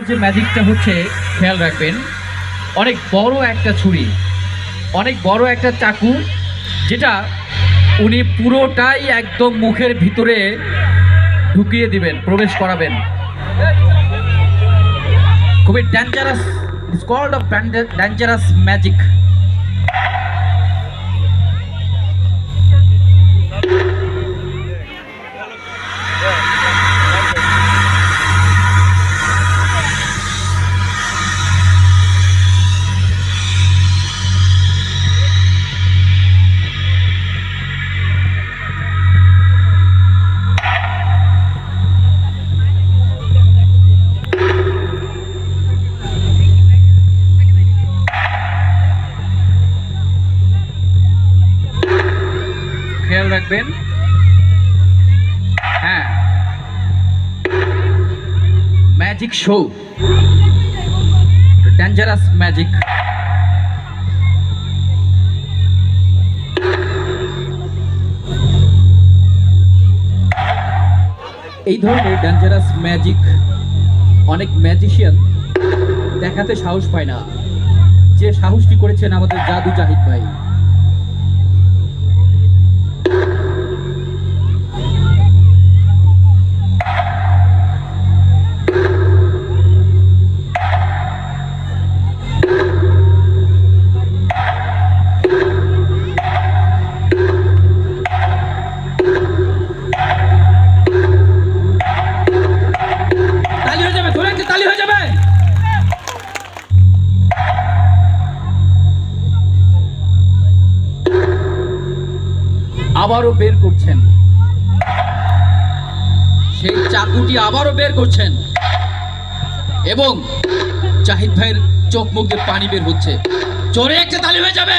যে ম্যাজিকটা হচ্ছে খেয়াল রাখবেন, অনেক বড় একটা ছুরি, অনেক বড় একটা চাকু, যেটা উনি পুরোটাই একদম মুখের ভিতরে ঢুকিয়ে দিবেন, প্রবেশ করাবেন। খুবই dangerous, it's called a dangerous magic. খেয়াল রাখবেন, হ্যাঁ, ম্যাজিক শো, ডেঞ্জারাস ম্যাজিক। এই ধরনের ডেঞ্জারাস ম্যাজিক অনেক ম্যাজিশিয়ান দেখাতে সাহস পায় না। যে সাহসটি করেছেন আমাদের জাদু জাহিদ ভাই। আবারও বের করছেন সেই চাকুটি, আবারও বের করছেন এবং জাহিদ ভাইয়ের চোখ মুখ দিয়ে পানি বের হচ্ছে। জোরে একটা তালি হয়ে যাবে।